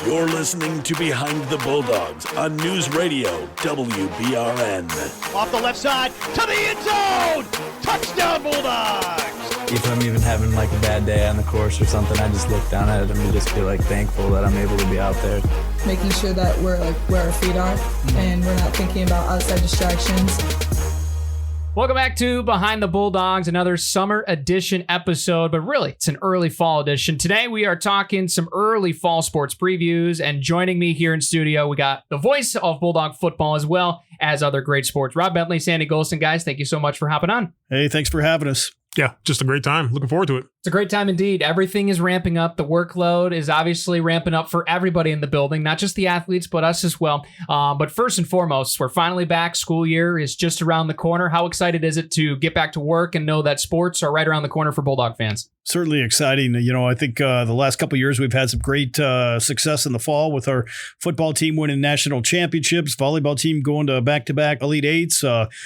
You're listening to Behind the Bulldogs on News Radio WBRN. Off the left side to the end zone. Touchdown Bulldogs. If I'm even having like a bad day on the course or something, I just look down at it and just feel like thankful that I'm able to be out there. Making sure that we're like where our feet are and we're not thinking about outside distractions. Welcome back to Behind the Bulldogs, another summer edition episode, but really it's an early fall edition. Today we are talking some early fall sports previews, and joining me here in studio, we got the voice of Bulldog football as well as other great sports. Rob Bentley, Sandy Gholston, guys, thank you so much for hopping on. Hey, thanks for having us. Yeah, just a great time. Looking forward to it. It's a great time indeed. Everything is ramping up. The workload is obviously ramping up for everybody in the building, not just the athletes, but us as well. But first and foremost, we're finally back. School year is just around the corner. How excited is it to get back to work and know that sports are right around the corner for Bulldog fans? Certainly exciting. You know, I think the last couple of years we've had some great success in the fall with our football team winning national championships, volleyball team going to back-to-back Elite Eights,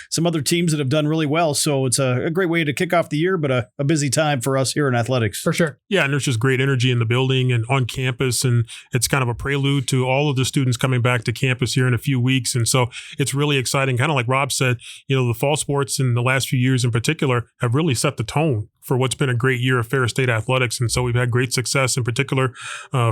some other teams that have done really well. So it's a great way to kick off the year, but a busy time for us here in athletics. For sure. Yeah, and there's just great energy in the building and on campus, and it's kind of a prelude to all of the students coming back to campus here in a few weeks. And so it's really exciting. Kind of like Rob said, you know, the fall sports in the last few years in particular have really set the tone for what's been a great year of Ferris State athletics. And so we've had great success in particular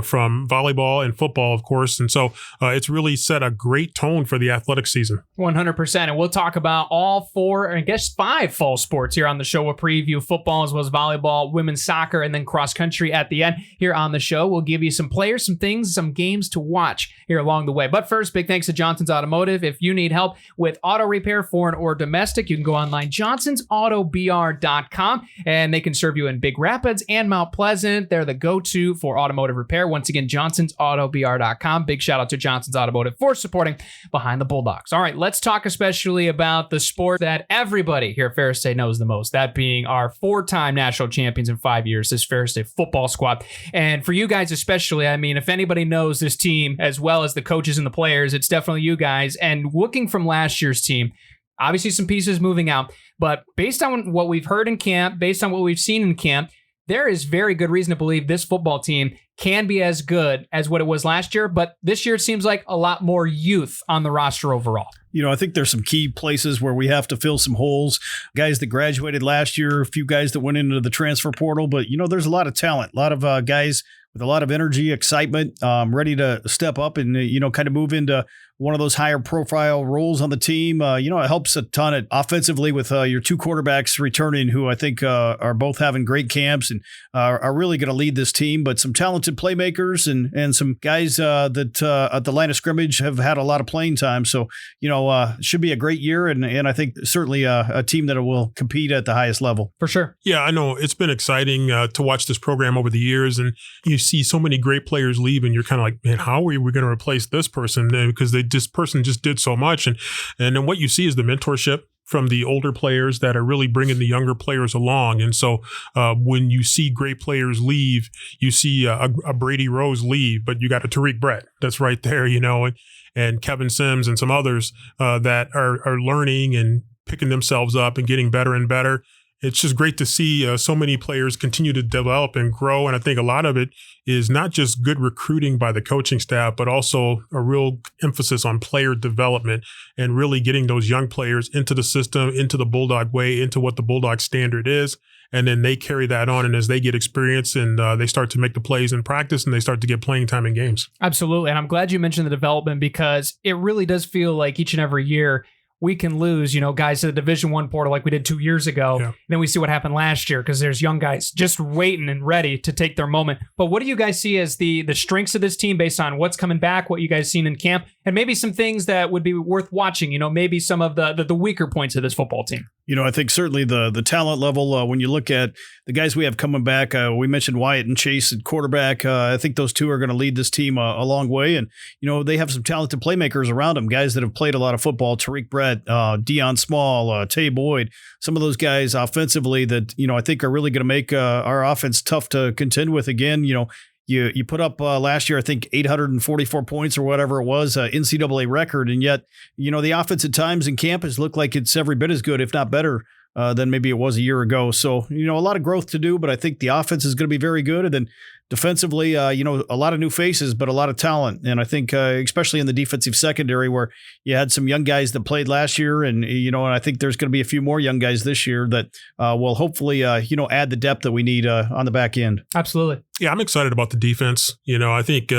from volleyball and football, of course. And so it's really set a great tone for the athletic season. 100%. And we'll talk about all four, or I guess 5 fall sports here on the show. We'll preview football as well as volleyball, women's soccer, and then cross country at the end. Here on the show, we'll give you some players, some things, some games to watch here along the way. But first, big thanks to Johnson's Automotive. If you need help with auto repair, foreign or domestic, you can go online, johnsonsautobr.com, and they can serve you in Big Rapids and Mount Pleasant. They're the go-to for automotive repair. Once again, johnsonsautobr.com. Big shout out to Johnson's Automotive for supporting Behind the Bulldogs. All right, let's talk especially about the sport that everybody here at Ferris State knows the most, that being our 4-time national champions in 5 years, this Ferris State football squad. And for you guys especially, I mean, if anybody knows this team as well as the coaches and the players, it's definitely you guys. And looking from last year's team, obviously some pieces moving out, but based on what we've heard in camp, based on what we've seen in camp, there is very good reason to believe this football team can be as good as what it was last year. But this year it seems like a lot more youth on the roster overall. You know, I think there's some key places where we have to fill some holes. Guys that graduated last year, a few guys that went into the transfer portal. But, you know, there's a lot of talent, a lot of guys with a lot of energy, excitement, ready to step up and, you know, kind of move into one of those higher profile roles on the team. You know, it helps a ton offensively with your 2 quarterbacks returning, who I think are both having great camps and are really going to lead this team. But some talented playmakers and some guys that at the line of scrimmage have had a lot of playing time. So, you know, it should be a great year. And I think certainly a team that will compete at the highest level. For sure. Yeah, I know it's been exciting to watch this program over the years. And you see so many great players leave and you're kind of like, man, how are we going to replace this person? Because this person just did so much. And then what you see is the mentorship from the older players that are really bringing the younger players along. And so when you see great players leave, you see a Brady Rose leave, but you got a Tariq Brett that's right there, you know, and Kevin Sims and some others that are learning and picking themselves up and getting better and better. It's just great to see so many players continue to develop and grow. And I think a lot of it is not just good recruiting by the coaching staff, but also a real emphasis on player development and really getting those young players into the system, into the Bulldog way, into what the Bulldog standard is. And then they carry that on. And as they get experience and they start to make the plays in practice and they start to get playing time in games. Absolutely. And I'm glad you mentioned the development, because it really does feel like each and every year we can lose, you know, guys to the Division I portal like we did 2 years ago. Yeah. Then we see what happened last year, because there's young guys just waiting and ready to take their moment. But what do you guys see as the strengths of this team based on what's coming back, what you guys seen in camp, and maybe some things that would be worth watching, you know, maybe some of the weaker points of this football team? You know, I think certainly the talent level, when you look at the guys we have coming back, we mentioned Wyatt and Chase at quarterback. I think those two are going to lead this team a long way. And, you know, they have some talented playmakers around them, guys that have played a lot of football. Tariq Brett, Deion Small, Tay Boyd, some of those guys offensively that, you know, I think are really going to make our offense tough to contend with again. You know, You put up last year, I think 844 points or whatever it was, NCAA record. And yet, you know, the offense at times in camp has looked like it's every bit as good, if not better, than maybe it was a year ago. So, a lot of growth to do, but I think the offense is going to be very good. And then defensively, a lot of new faces, but a lot of talent. And I think especially in the defensive secondary where you had some young guys that played last year and I think there's going to be a few more young guys this year that will hopefully, add the depth that we need on the back end. Absolutely. Yeah, I'm excited about the defense. I think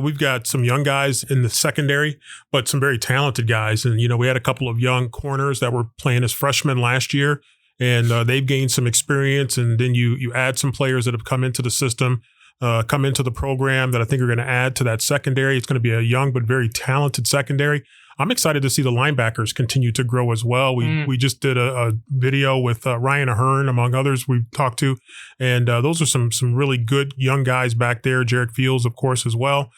we've got some young guys in the secondary, but some very talented guys. And, we had a couple of young corners that were playing as freshmen last year, and they've gained some experience. And then you add some players that have come into the system, come into the program that I think are going to add to that secondary. It's going to be a young but very talented secondary. I'm excited to see the linebackers continue to grow as well. We just did a video with Ryan Ahern, among others we've talked to, and those are some really good young guys back there. Jarek Fields, of course, as well.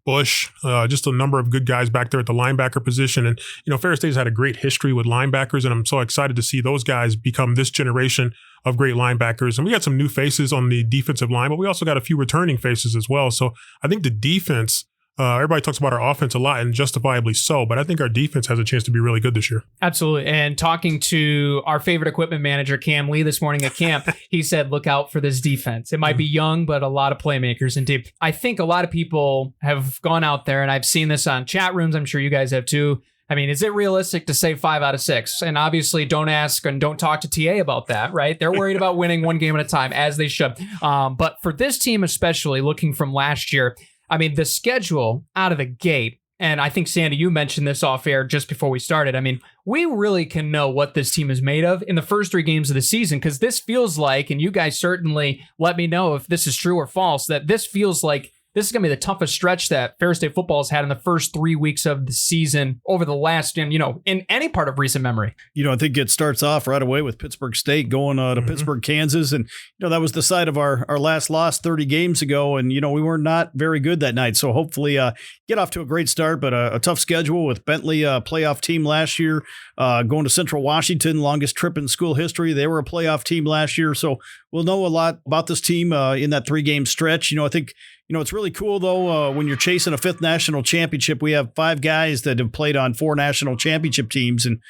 Bush, just a number of good guys back there at the linebacker position. And, Ferris State has had a great history with linebackers, and I'm so excited to see those guys become this generation of great linebackers. And we got some new faces on the defensive line, but we also got a few returning faces as well. So I think the defense, everybody talks about our offense a lot, and justifiably so, but I think our defense has a chance to be really good this year. Absolutely. And talking to our favorite equipment manager, Cam Lee, this morning at camp, he said, look out for this defense. It might be young, but a lot of playmakers and deep. I think a lot of people have gone out there, and I've seen this on chat rooms. I'm sure you guys have too. I mean, is it realistic to say 5 out of 6? And obviously don't ask and don't talk to TA about that, right? They're worried about winning one game at a time, as they should. But for this team, especially looking from last year, I mean, the schedule out of the gate, and I think, Sandy, you mentioned this off air just before we started. I mean, we really can know what this team is made of in the first 3 games of the season, because this feels like, and you guys certainly let me know if this is true or false, that this feels like this is going to be the toughest stretch that Ferris State football has had in the first 3 weeks of the season over the last, in any part of recent memory. I think it starts off right away with Pittsburgh State going to Pittsburgh, Kansas. And, that was the site of our last loss 30 games ago. And, we were not very good that night. So hopefully get off to a great start, but a tough schedule with Bentley, a playoff team last year, going to Central Washington, longest trip in school history. They were a playoff team last year. So we'll know a lot about this team in that 3-game stretch. I think, it's really cool, though, when you're chasing a 5th national championship. We have 5 guys that have played on 4 national championship teams. And,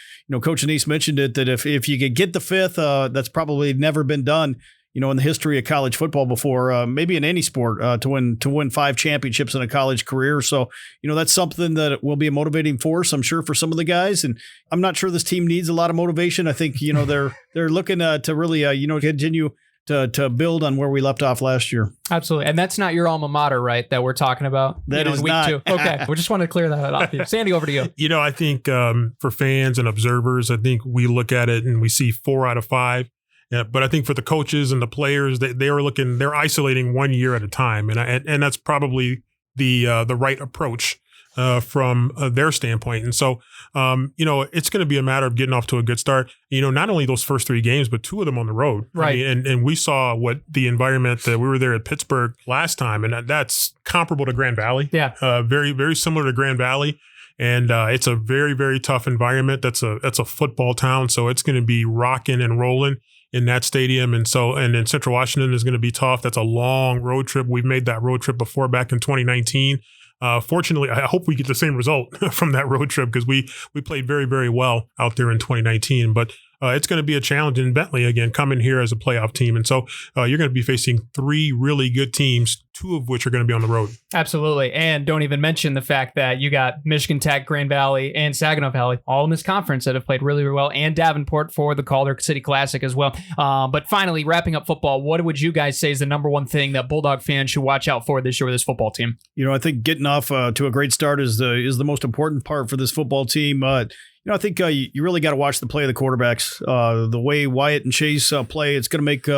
Coach Anise mentioned it, that if you could get the 5th, that's probably never been done, in the history of college football before, maybe in any sport, to win 5 championships in a college career. So, that's something that will be a motivating force, I'm sure, for some of the guys. And I'm not sure this team needs a lot of motivation. I think, they're looking to really, continue to build on where we left off last year. Absolutely. And that's not your alma mater, right, that we're talking about? That is week not. 2. Okay. We just wanted to clear that up here. Sandy, over to you. I think for fans and observers, I think we look at it and we see 4 out of 5. Yeah, but I think for the coaches and the players, they're isolating 1 year at a time. And that's probably the right approach from their standpoint. And so, it's going to be a matter of getting off to a good start. Not only those first 3 games, but 2 of them on the road. Right. And we saw what the environment that we were there at Pittsburgh last time, and that's comparable to Grand Valley. Yeah. Very, very similar to Grand Valley. And it's a very, very tough environment. That's a football town. So it's going to be rocking and rolling in that stadium. And then Central Washington is going to be tough. That's a long road trip. We've made that road trip before back in 2019. Fortunately, I hope we get the same result from that road trip, because we played very, very well out there in 2019. But it's going to be a challenge in Bentley again, coming here as a playoff team. And so you're going to be facing 3 really good teams, 2 of which are going to be on the road. Absolutely. And don't even mention the fact that you got Michigan Tech, Grand Valley, and Saginaw Valley all in this conference that have played really, really well, and Davenport for the Calder City Classic as well. But finally, wrapping up football, what would you guys say is the number one thing that Bulldog fans should watch out for this year with this football team? I think getting off to a great start is the most important part for this football team. I think you really got to watch the play of the quarterbacks. The way Wyatt and Chase play, it's going to make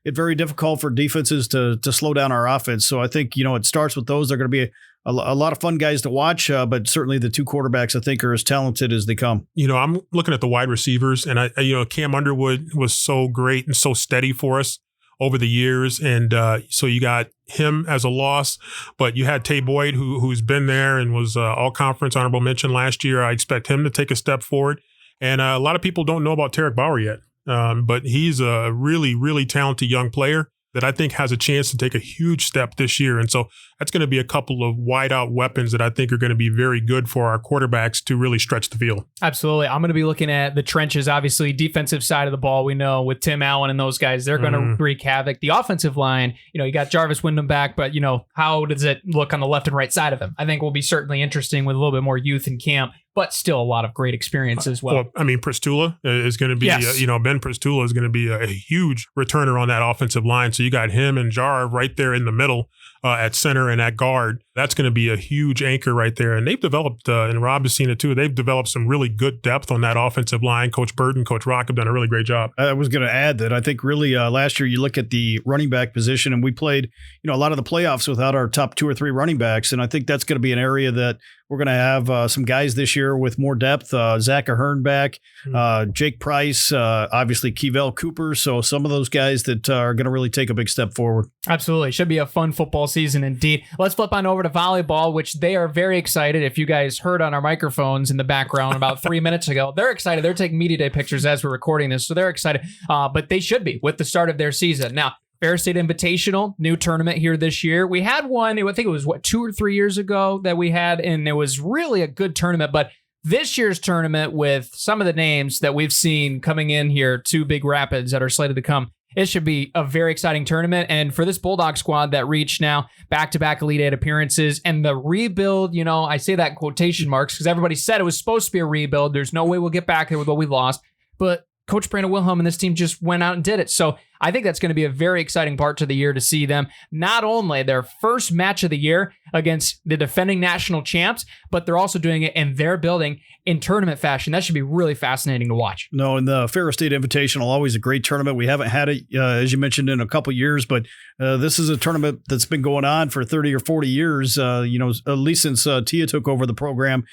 it very difficult for defenses to slow down our offense. So I think, it starts with those. They're going to be a lot of fun guys to watch, but certainly the 2 quarterbacks, I think, are as talented as they come. I'm looking at the wide receivers, and Cam Underwood was so great and so steady for us over the years. And so you got him as a loss, but you had Tay Boyd, who's been there and was all conference honorable mention last year. I expect him to take a step forward. And a lot of people don't know about Tarek Bauer yet, but he's a really, really talented young player. that I think has a chance to take a huge step this year. And so that's going to be a couple of wide out weapons that I think are going to be very good for our quarterbacks to really stretch the field. Absolutely. I'm going to be looking at the trenches, obviously defensive side of the ball. We know with Tim Allen and those guys, they're going to wreak havoc. The offensive line, you got Jarvis Wyndham back, but how does it look on the left and right side of him? I think will be certainly interesting with a little bit more youth in camp, but still a lot of great experience as well. Pristula is going to be, yes. Ben Pristula is going to be a huge returner on that offensive line. So you got him and Jar right there in the middle at center and at guard. That's going to be a huge anchor right there. And they've developed, and Rob has seen it too, they've developed some really good depth on that offensive line. Coach Burton, Coach Rock have done a really great job. I was going to add that I think really last year you look at the running back position, and we played a lot of the playoffs without our top 2 or 3 running backs. And I think that's going to be an area that we're going to have some guys this year with more depth. Zach Ahern back, Jake Price, obviously Kevell Cooper. So some of those guys that are going to really take a big step forward. Absolutely. Should be a fun football season indeed. Let's flip on over to volleyball, which they are very excited. If you guys heard on our microphones in the background about 3 minutes ago, they're excited. They're taking media day pictures as we're recording this. So they're excited. But they should be with the start of their season. Now, Ferris State Invitational, new tournament here this year. We had one, I think it was 2 or 3 years ago that we had, and it was really a good tournament. But this year's tournament, with some of the names that we've seen coming in here to Big Rapids that are slated to come, it should be a very exciting tournament. And for this Bulldog squad that reached now back-to-back Elite Eight appearances and the rebuild, I say that in quotation marks because everybody said it was supposed to be a rebuild. There's no way we'll get back there with what we lost. But Coach Brandon Wilhelm and this team just went out and did it. So I think that's going to be a very exciting part to the year to see them not only their first match of the year against the defending national champs, but they're also doing it in their building in tournament fashion. That should be really fascinating to watch. No, and the Ferris State Invitational, always a great tournament. We haven't had it, as you mentioned, in a couple years, but this is a tournament that's been going on for 30 or 40 years, at least since Tia took over the program.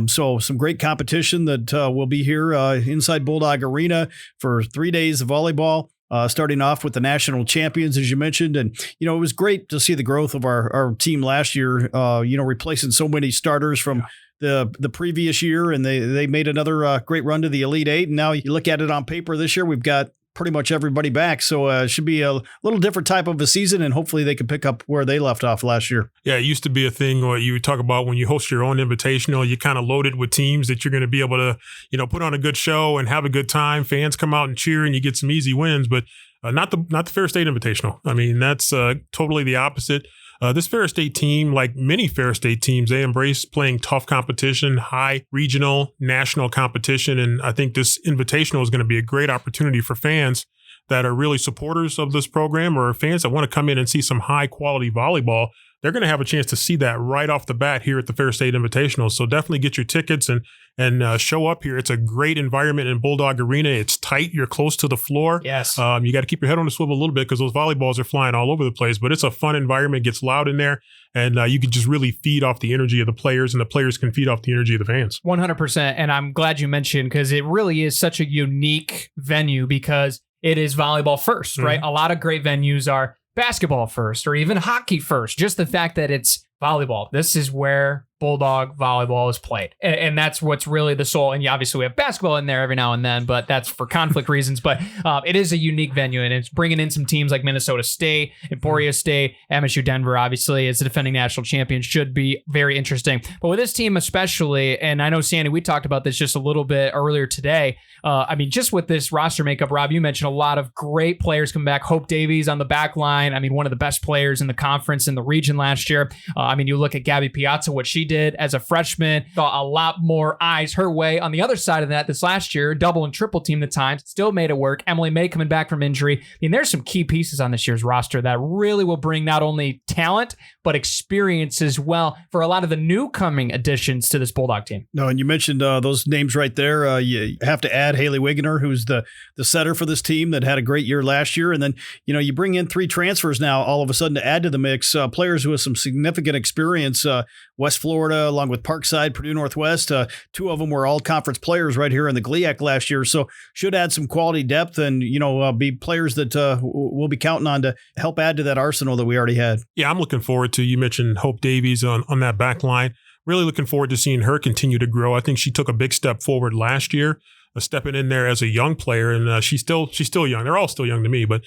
So some great competition that will be here inside Bulldog Arena for 3 days of volleyball. Starting off with the national champions, as you mentioned. And, it was great to see the growth of our team last year, replacing so many starters from the previous year. And they made another great run to the Elite Eight. And now you look at it on paper this year, we've got pretty much everybody back. So it should be a little different type of a season, and hopefully they can pick up where they left off last year. Yeah, it used to be a thing where you would talk about when you host your own invitational, you kind of loaded with teams that you're going to be able to, put on a good show and have a good time. Fans come out and cheer and you get some easy wins, but not the Ferris State Invitational. I mean, that's totally the opposite. This Ferris State team, like many Ferris State teams, they embrace playing tough competition, high regional, national competition. And I think this invitational is going to be a great opportunity for fans that are really supporters of this program or fans that want to come in and see some high quality volleyball. They're going to have a chance to see that right off the bat here at the Ferris State Invitational. So definitely get your tickets and show up here. It's a great environment in Bulldog Arena. It's tight. You're close to the floor. Yes. You got to keep your head on the swivel a little bit because those volleyballs are flying all over the place. But it's a fun environment. It gets loud in there. And you can just really feed off the energy of the players, and the players can feed off the energy of the fans. 100%. And I'm glad you mentioned, because it really is such a unique venue because it is volleyball first, right? A lot of great venues are basketball first or even hockey first. Just the fact that it's volleyball. This is where Bulldog volleyball is played. And that's what's really the soul. And obviously we have basketball in there every now and then, but that's for conflict reasons. But it is a unique venue, and it's bringing in some teams like Minnesota State, Emporia State, MSU Denver, obviously, as the defending national champion. Should be very interesting. But with this team especially, and I know, Sandy, we talked about this just a little bit earlier today. Just with this roster makeup, Rob, you mentioned a lot of great players coming back. Hope Davies on the back line. One of the best players in the conference in the region last year. You look at Gabby Piazza, what she did as a freshman, got a lot more eyes her way. On the other side of that, this last year, double and triple team the times, still made it work. Emily May coming back from injury. There's some key pieces on this year's roster that really will bring not only talent, but experience as well for a lot of the new coming additions to this Bulldog team. No, and you mentioned those names right there. You have to add Haley Wigener, who's the setter for this team that had a great year last year. And then, you bring in 3 transfers now all of a sudden to add to the mix, players who have some significant experience, West Florida, along with Parkside, Purdue Northwest. 2 of them were all-conference players right here in the GLIAC last year, so should add some quality depth and, be players that we'll be counting on to help add to that arsenal that we already had. Yeah, I'm looking forward to, you mentioned Hope Davies on that back line. Really looking forward to seeing her continue to grow. I think she took a big step forward last year. stepping in there as a young player, and she's still young. They're all still young to me, but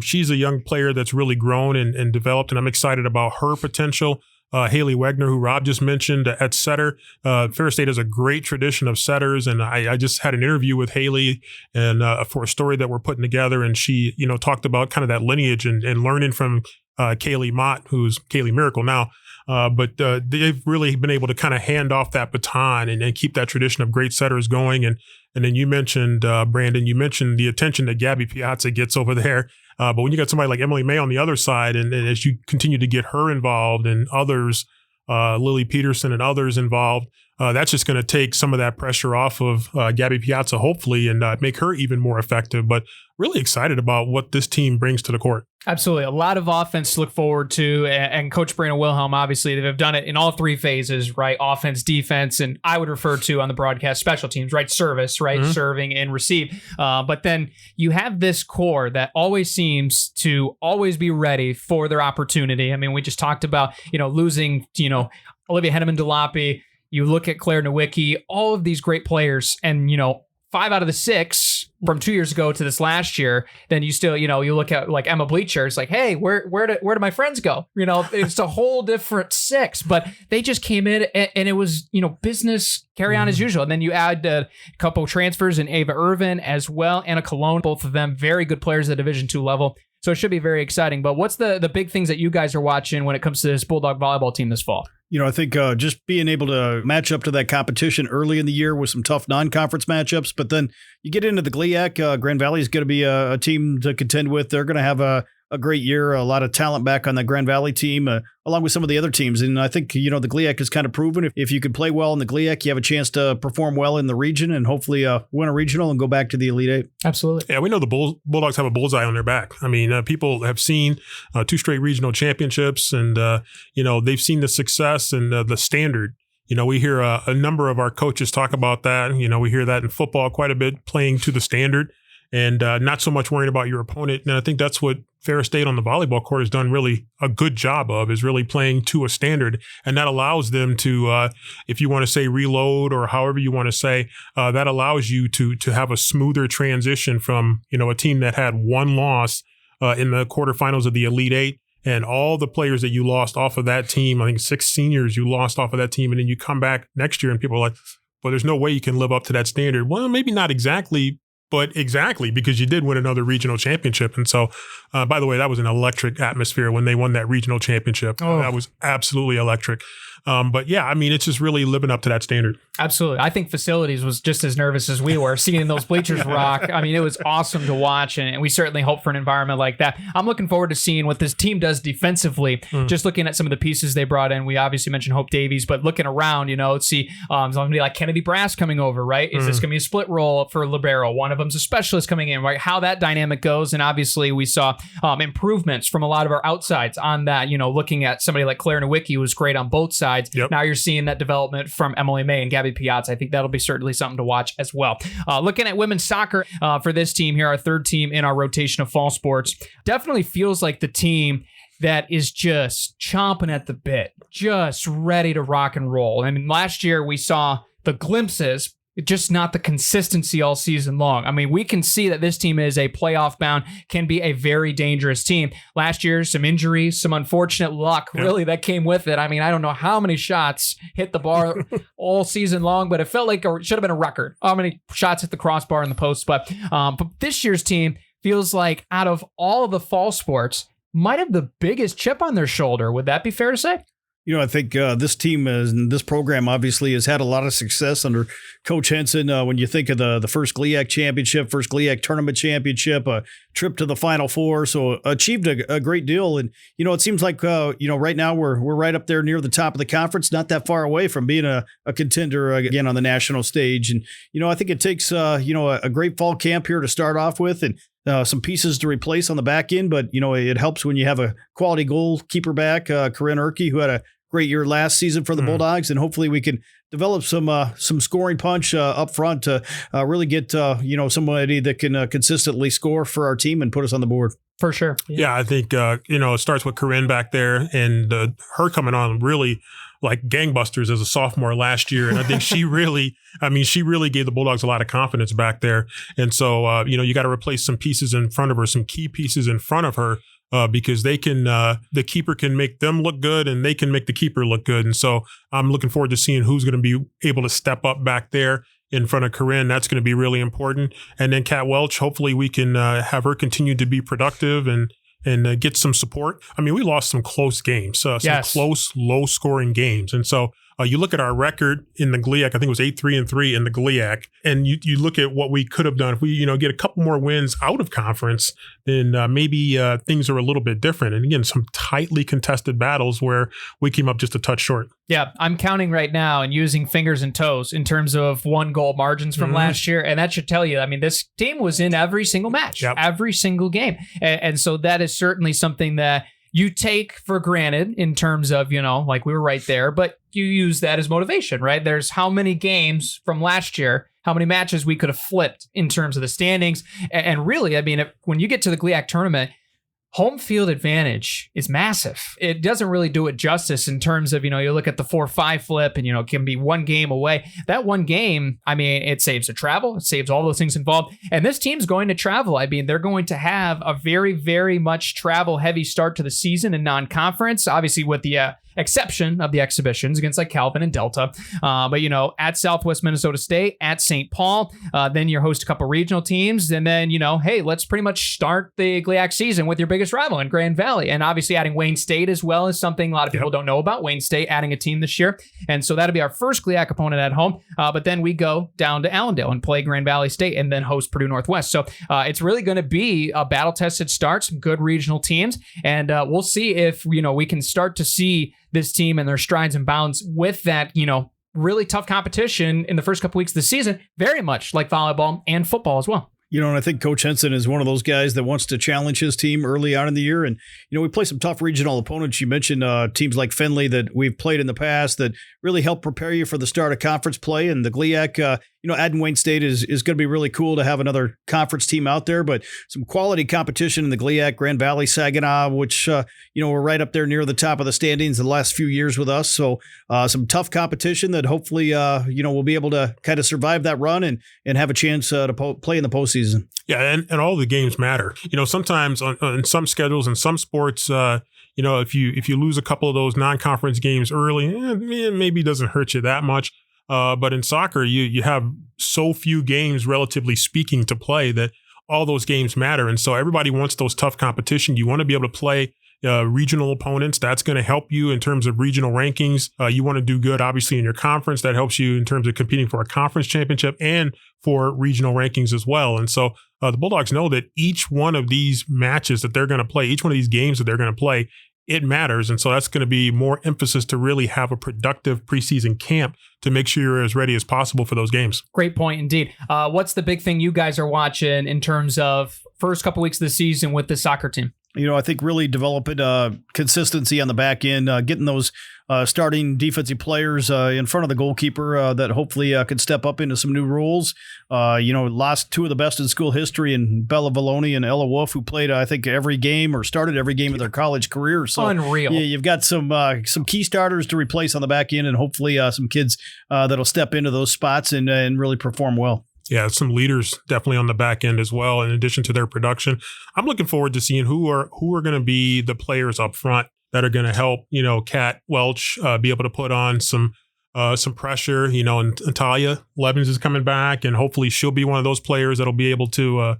she's a young player that's really grown and developed, and I'm excited about her potential. Haley Wegner, who Rob just mentioned at setter. Ferris State has a great tradition of setters, and I just had an interview with Haley and for a story that we're putting together, and she, talked about kind of that lineage and learning from Kaylee Mott, who's Kaylee Miracle now. But they've really been able to kind of hand off that baton and keep that tradition of great setters going. And then you mentioned, Brandon, the attention that Gabby Piazza gets over there. But when you got somebody like Emily May on the other side, and as you continue to get her involved and others, Lily Peterson and others involved, that's just going to take some of that pressure off of Gabby Piazza, hopefully, and make her even more effective. But really excited about what this team brings to the court. Absolutely. A lot of offense to look forward to. And Coach Brandon Wilhelm, obviously, they've done it in all three phases, right? Offense, defense, and I would refer to on the broadcast special teams, right? Service, right? Mm-hmm. Serving and receive. But then you have this core that always seems to always be ready for their opportunity. I mean, we just talked about, losing, Olivia Henneman-Delapi. You look at Claire Nowicki, all of these great players, and, 5 out of the 6 from 2 years ago to this last year, then you still, you look at like Emma Bleacher, it's like, hey, where do my friends go? It's a whole different 6, but they just came in and it was, business carry on as usual. And then you add a couple transfers in Ava Irvin as well, Anna Cologne, both of them very good players at Division II level. So it should be very exciting. But what's the big things that you guys are watching when it comes to this Bulldog volleyball team this fall? I think just being able to match up to that competition early in the year with some tough non-conference matchups, but then you get into the GLIAC, Grand Valley is going to be a team to contend with. They're going to have a great year, a lot of talent back on the Grand Valley team, along with some of the other teams. And I think, the GLIAC has kind of proven if you can play well in the GLIAC, you have a chance to perform well in the region and hopefully win a regional and go back to the Elite Eight. Absolutely. Yeah, we know the Bulldogs have a bullseye on their back. I mean, people have seen 2 straight regional championships, and, they've seen the success and the standard. We hear a number of our coaches talk about that. We hear that in football quite a bit, playing to the standard and not so much worrying about your opponent. And I think that's what Ferris State on the volleyball court has done really a good job of, is really playing to a standard. And that allows them to, if you want to say reload or however you want to say, that allows you to have a smoother transition from, a team that had 1 loss in the quarterfinals of the Elite Eight. And all the players that you lost off of that team, I think 6 seniors you lost off of that team. And then you come back next year and people are like, well, there's no way you can live up to that standard. Well, maybe not exactly, but exactly, because you did win another regional championship. And so, by the way, that was an electric atmosphere when they won that regional championship. Oh. That was absolutely electric. But yeah, I mean, it's just really living up to that standard. Absolutely. I think facilities was just as nervous as we were seeing those bleachers rock. I mean, it was awesome to watch, and we certainly hope for an environment like that. I'm looking forward to seeing what this team does defensively. Just looking at some of the pieces they brought in. We obviously mentioned Hope Davies, but looking around, see somebody like Kennedy Brass coming over, right? Is this going to be a split role for libero? One of them's a specialist coming in, right? How that dynamic goes. And obviously we saw improvements from a lot of our outsides on that, looking at somebody like Claire Nowicki, who was great on both sides. Yep. Now you're seeing that development from Emily May and Gabby Piazza. I think that'll be certainly something to watch as well. Looking at women's soccer for this team here, our 3rd team in our rotation of fall sports, definitely feels like the team that is just chomping at the bit, just ready to rock and roll. I mean, last year we saw the glimpses, just not the consistency all season long. I mean, we can see that this team is a playoff bound, can be a very dangerous team. Last year, some injuries, some unfortunate luck, really, that came with it. I mean, I don't know how many shots hit the bar all season long, but it felt like it should have been a record. How many shots hit the crossbar in the post? But this year's team feels like, out of all of the fall sports, might have the biggest chip on their shoulder. Would that be fair to say? I think this team and this program obviously has had a lot of success under Coach Henson. When you think of the first GLIAC championship, first GLIAC tournament championship, a trip to the Final Four, so achieved a great deal. And it seems like right now we're right up there near the top of the conference, not that far away from being a contender again on the national stage. And I think it takes a great fall camp here to start off with, and some pieces to replace on the back end, but it helps when you have a quality goalkeeper back, Corinne Erke, who had a great year last season for the Bulldogs, and hopefully we can develop some scoring punch up front to really get somebody that can consistently score for our team and put us on the board. For sure. Yeah, I think, it starts with Corinne back there and her coming on really like gangbusters as a sophomore last year. And I think she really gave the Bulldogs a lot of confidence back there. And so, you got to replace some pieces in front of her, some key pieces in front of her. Because they can, the keeper can make them look good and they can make the keeper look good. And so I'm looking forward to seeing who's going to be able to step up back there in front of Corinne. That's going to be really important. And then Kat Welch, hopefully we can have her continue to be productive and get some support. I mean, we lost some close games, some close, low-scoring games. And so you look at our record in the GLIAC, I think it was 8-3-3 in the GLIAC, and you look at what we could have done. If we, get a couple more wins out of conference, then maybe things are a little bit different. And again, some tightly contested battles where we came up just a touch short. Yeah, I'm counting right now and using fingers and toes in terms of 1-goal margins from last year. And that should tell you, I mean, this team was in every single match, every single game. And so that is certainly something that you take for granted in terms of, like we were right there, but you use that as motivation, right? There's how many games from last year, how many matches we could have flipped in terms of the standings. And really, I mean, when you get to the GLIAC tournament, home field advantage is massive. It doesn't really do it justice in terms of, you look at the 4-5 flip and, it can be one game away. That one game, I mean, it saves the travel. It saves all those things involved. And this team's going to travel. I mean, they're going to have a very, very much travel heavy start to the season in non-conference, obviously with the exception of the exhibitions against like Calvin and Delta. But, at Southwest Minnesota State, at St. Paul, then you host a couple regional teams. And then, hey, let's pretty much start the GLIAC season with your biggest rival in Grand Valley. And obviously adding Wayne State as well is something a lot of people don't know about. Wayne State adding a team this year. And so that'll be our first GLIAC opponent at home. But then we go down to Allendale and play Grand Valley State and then host Purdue Northwest. So it's really going to be a battle-tested start, some good regional teams. And we'll see if, we can start to see this team and their strides and bounds with that, really tough competition in the first couple weeks of the season, very much like volleyball and football as well. And I think Coach Henson is one of those guys that wants to challenge his team early on in the year. And, we play some tough regional opponents. You mentioned teams like Findlay that we've played in the past that really help prepare you for the start of conference play. And the GLIAC, adding Wayne State is going to be really cool to have another conference team out there. But some quality competition in the GLIAC, Grand Valley, Saginaw, which, we're right up there near the top of the standings the last few years with us. So some tough competition that hopefully, we'll be able to kind of survive that run and have a chance to play in the postseason. Yeah, and all the games matter. Sometimes on some schedules and some sports, if you lose a couple of those non-conference games early, it maybe doesn't hurt you that much. But in soccer, you have so few games, relatively speaking, to play that all those games matter. And so everybody wants those tough competition. You want to be able to play regional opponents. That's going to help you in terms of regional rankings. You want to do good, obviously, in your conference. That helps you in terms of competing for a conference championship and for regional rankings as well. And so the Bulldogs know that each one of these matches that they're going to play, each one of these games that they're going to play, it matters. And so that's going to be more emphasis to really have a productive preseason camp to make sure you're as ready as possible for those games. Great point indeed. What's the big thing you guys are watching in terms of first couple weeks of the season with the soccer team? I think really developing consistency on the back end, getting those starting defensive players in front of the goalkeeper that hopefully could step up into some new roles. Lost two of the best in school history in Bella Valoni and Ella Wolf, who played, I think, every game or started every game of their college career. So unreal. Yeah, you've got some key starters to replace on the back end and hopefully some kids that'll step into those spots and really perform well. Yeah, some leaders definitely on the back end as well, in addition to their production. I'm looking forward to seeing who are going to be the players up front that are going to help, Kat Welch be able to put on some pressure. And Natalia Levins is coming back, and hopefully she'll be one of those players that'll be able to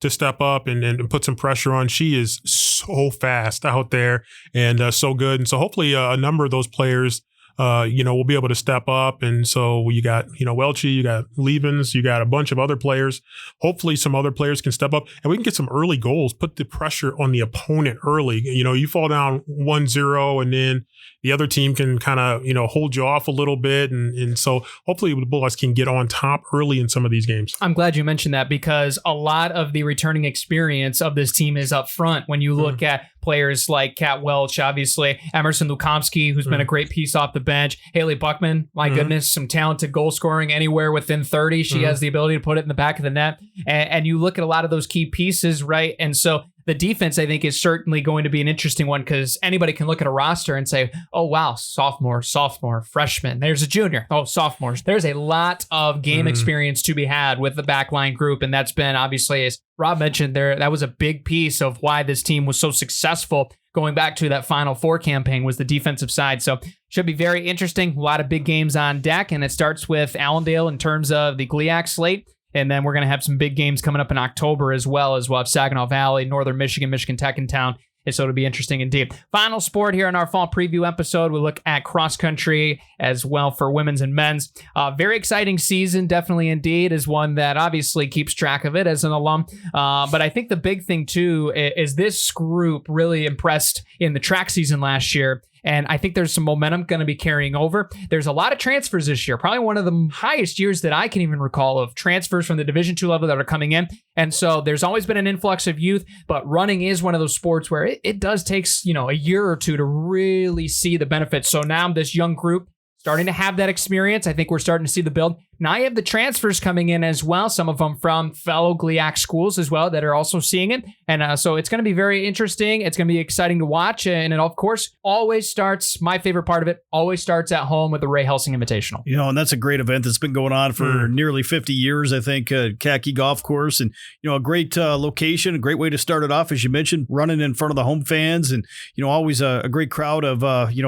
step up and put some pressure on. She is so fast out there and so good. And so hopefully a number of those players we'll be able to step up. And so you got, Welchie, you got Levens, you got a bunch of other players. Hopefully some other players can step up and we can get some early goals, put the pressure on the opponent early. You fall down 1-0 and then the other team can kind of, hold you off a little bit. And so hopefully the Bulldogs can get on top early in some of these games. I'm glad you mentioned that because a lot of the returning experience of this team is up front. When you look at players like Kat Welch, obviously, Emerson Lukomsky, who's been a great piece off the bench. Haley Buckman, my goodness, some talented goal scoring anywhere within 30. She has the ability to put it in the back of the net. And you look at a lot of those key pieces, right? And so the defense, I think, is certainly going to be an interesting one because anybody can look at a roster and say, oh, wow, sophomore, freshman. There's a junior. Oh, sophomores. There's a lot of game experience to be had with the backline group. And that's been, obviously, as Rob mentioned there, that was a big piece of why this team was so successful going back to that Final Four campaign was the defensive side. So should be very interesting. A lot of big games on deck. And it starts with Allendale in terms of the GLIAC slate. And then we're going to have some big games coming up in October as well, as we'll have Saginaw Valley, Northern Michigan, Michigan Tech in town. And so it'll be interesting indeed. Final sport here in our fall preview episode. We look at cross country as well for women's and men's. Very exciting season, definitely indeed, is one that obviously keeps track of it as an alum. But I think the big thing too is this group really impressed in the track season last year. And I think there's some momentum going to be carrying over. There's a lot of transfers this year, probably one of the highest years that I can even recall of transfers from the Division II level that are coming in. And so there's always been an influx of youth, but running is one of those sports where it does take, a year or two to really see the benefits. So now this young group starting to have that experience. I think we're starting to see the build. Now you have the transfers coming in as well, some of them from fellow GLIAC schools as well that are also seeing it. And so it's going to be very interesting. It's going to be exciting to watch. And it, of course, always starts, my favorite part of it, always starts at home with the Ray Helsing Invitational. And that's a great event that's been going on for nearly 50 years, I think, Khaki Golf Course. And, a great location, a great way to start it off, as you mentioned, running in front of the home fans. And, always a great crowd of,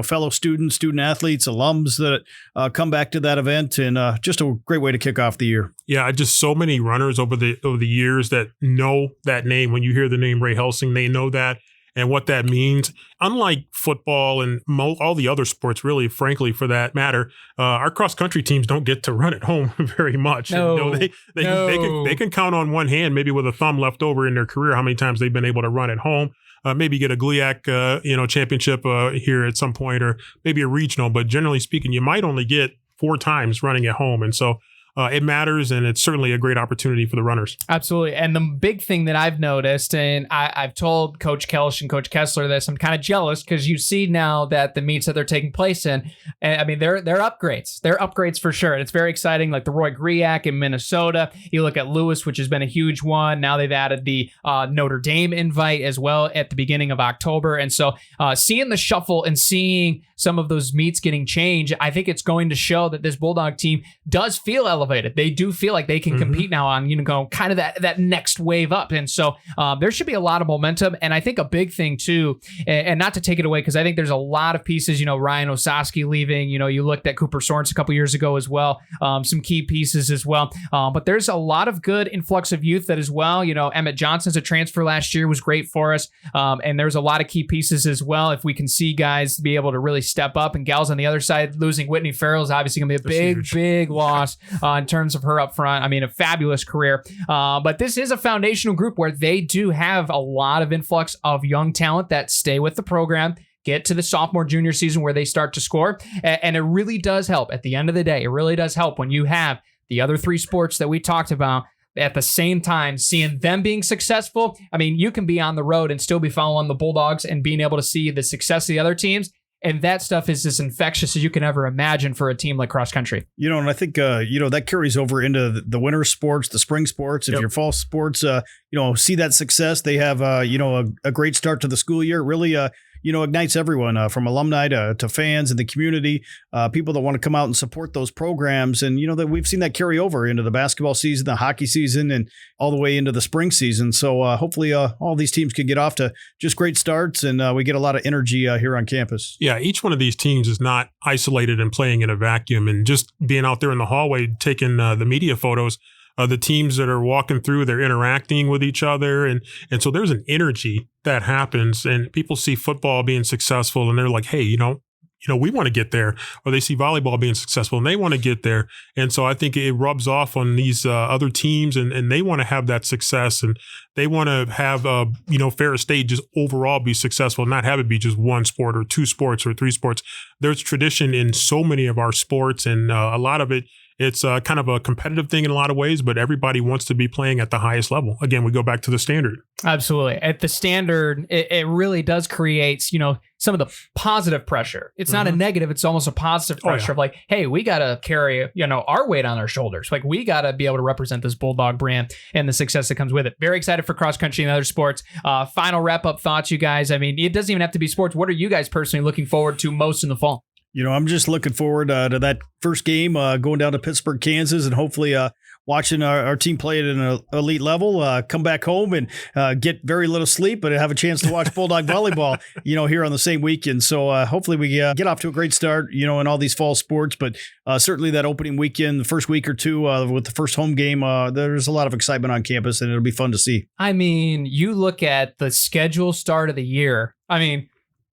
fellow students, student athletes, alums that come back to that event. And just a great way to kick off the year. Yeah, just so many runners over the years that know that name. When you hear the name Ray Helsing, they know that and what that means. Unlike football and all the other sports, really, frankly, for that matter, our cross-country teams don't get to run at home very much. No, they can count on one hand, maybe with a thumb left over in their career, how many times they've been able to run at home. Maybe get a GLIAC, championship here at some point, or maybe a regional. But generally speaking, you might only get 4 times running at home. And so it matters, and it's certainly a great opportunity for the runners. Absolutely. And the big thing that I've noticed, and I've told Coach Kelsch and Coach Kessler this, I'm kind of jealous because you see now that the meets that they're taking place in, and I mean, they're upgrades. They're upgrades for sure. And it's very exciting, like the Roy Griak in Minnesota. You look at Lewis, which has been a huge one. Now they've added the Notre Dame invite as well at the beginning of October. And so seeing the shuffle and seeing some of those meets getting changed, I think it's going to show that this Bulldog team does feel elevated. They do feel like they can compete now on, kind of that next wave up. And so there should be a lot of momentum. And I think a big thing too, and not to take it away, because I think there's a lot of pieces, Ryan Osowski leaving, you looked at Cooper Sorens a couple years ago as well, some key pieces as well. But there's a lot of good influx of youth that as well, Emmett Johnson's a transfer last year, was great for us. And there's a lot of key pieces as well. If we can see guys be able to really step up, and gals on the other side, losing Whitney Farrell is obviously going to be a big loss in terms of her up front. I mean, a fabulous career. But this is a foundational group where they do have a lot of influx of young talent that stay with the program, get to the sophomore, junior season where they start to score. And it really does help at the end of the day. It really does help when you have the other 3 sports that we talked about at the same time, seeing them being successful. I mean, you can be on the road and still be following the Bulldogs and being able to see the success of the other teams. And that stuff is as infectious as you can ever imagine for a team like cross country. And I think, that carries over into the winter sports, the spring sports. If your fall sports, see that success, they have, a great start to the school year. Really, ignites everyone from alumni to fans in the community, people that want to come out and support those programs. And, that we've seen that carry over into the basketball season, the hockey season, and all the way into the spring season. So hopefully all these teams can get off to just great starts, and we get a lot of energy here on campus. Yeah, each one of these teams is not isolated and playing in a vacuum, and just being out there in the hallway taking the media photos. The teams that are walking through, they're interacting with each other. And so there's an energy that happens, and people see football being successful and they're like, hey, we want to get there. Or they see volleyball being successful and they want to get there. And so I think it rubs off on these other teams, and they want to have that success, and they want to have, Ferris State just overall be successful, not have it be just 1 sport or 2 sports or 3 sports. There's tradition in so many of our sports, and a lot of it it's kind of a competitive thing in a lot of ways, but everybody wants to be playing at the highest level. Again, we go back to the standard. Absolutely. At the standard, it really does create, some of the positive pressure. It's not a negative. It's almost a positive pressure of like, hey, we got to carry, our weight on our shoulders. Like we got to be able to represent this Bulldog brand and the success that comes with it. Very excited for cross country and other sports. Final wrap up thoughts, you guys. I mean, it doesn't even have to be sports. What are you guys personally looking forward to most in the fall? I'm just looking forward to that first game, going down to Pittsburgh, Kansas, and hopefully watching our team play at an elite level, come back home and get very little sleep, but have a chance to watch Bulldog volleyball, here on the same weekend. So hopefully we get off to a great start, in all these fall sports, but certainly that opening weekend, the first week or two with the first home game, there's a lot of excitement on campus and it'll be fun to see. I mean, you look at the schedule start of the year. I mean,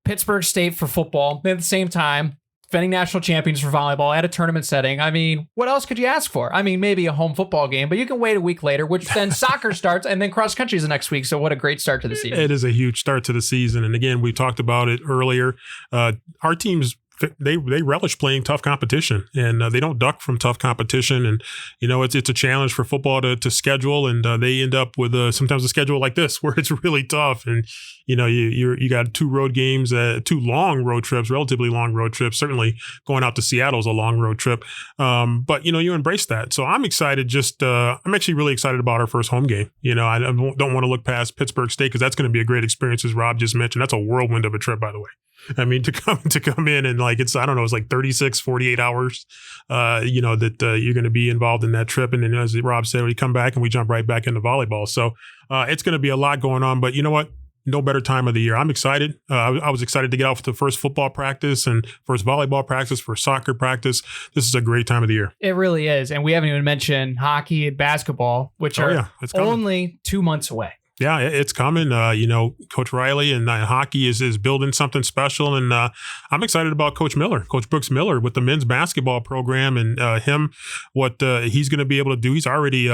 Pittsburgh State for football at the same time. Defending national champions for volleyball at a tournament setting. I mean, what else could you ask for? I mean, maybe a home football game, but you can wait a week later, which then soccer starts, and then cross country is the next week. So what a great start to the season. It is a huge start to the season. And again, we talked about it earlier. Our teams, they relish playing tough competition, and they don't duck from tough competition. And it's a challenge for football to schedule, and they end up with sometimes a schedule like this where it's really tough. And you got 2 road games, 2 long road trips, relatively long road trips. Certainly going out to Seattle is a long road trip, but you embrace that. So I'm excited. I'm actually really excited about our first home game. I don't want to look past Pittsburgh State because that's going to be a great experience, as Rob just mentioned. That's a whirlwind of a trip, by the way. I mean, to come in and it's 36, 48 hours, that you're going to be involved in that trip. And then as Rob said, we come back and we jump right back into volleyball. So it's going to be a lot going on, but you know what? No better time of the year. I'm excited. I was excited to get off the first football practice and first volleyball practice, first soccer practice. This is a great time of the year. It really is. And we haven't even mentioned hockey and basketball, which are only 2 months away. Yeah, it's coming. Coach Riley and hockey is building something special. And I'm excited about Coach Brooks Miller with the men's basketball program and what he's going to be able to do. He's already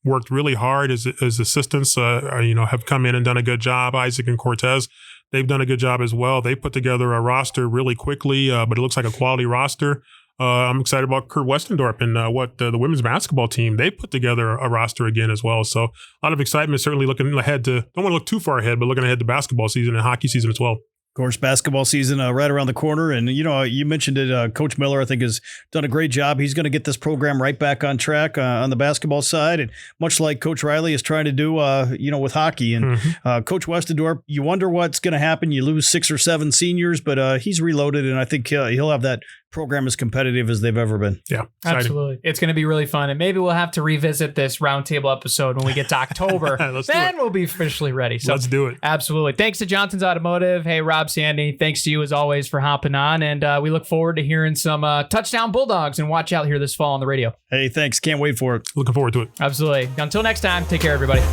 worked really hard. His assistants, have come in and done a good job. Isaac and Cortez, they've done a good job as well. They put together a roster really quickly, but it looks like a quality roster. I'm excited about Kurt Westendorp and what the women's basketball team, they put together a roster again as well. So a lot of excitement, certainly looking ahead don't want to look too far ahead, but looking ahead to basketball season and hockey season as well. Of course, basketball season right around the corner. And, you mentioned it, Coach Miller, I think, has done a great job. He's going to get this program right back on track on the basketball side. And much like Coach Riley is trying to do, with hockey. And Coach Westendorp, you wonder what's going to happen. You lose 6 or 7 seniors, but he's reloaded. And I think he'll have that program as competitive as they've ever been. Yeah, exciting. Absolutely. It's going to be really fun. And maybe we'll have to revisit this roundtable episode when we get to October. Then we'll be officially ready. So let's do it. Absolutely. Thanks to Johnson's Automotive. Hey, Rob, Sandy, thanks to you as always for hopping on. And we look forward to hearing some touchdown Bulldogs and watch out here this fall on the radio. Hey, thanks. Can't wait for it. Looking forward to it. Absolutely. Until next time, take care, everybody.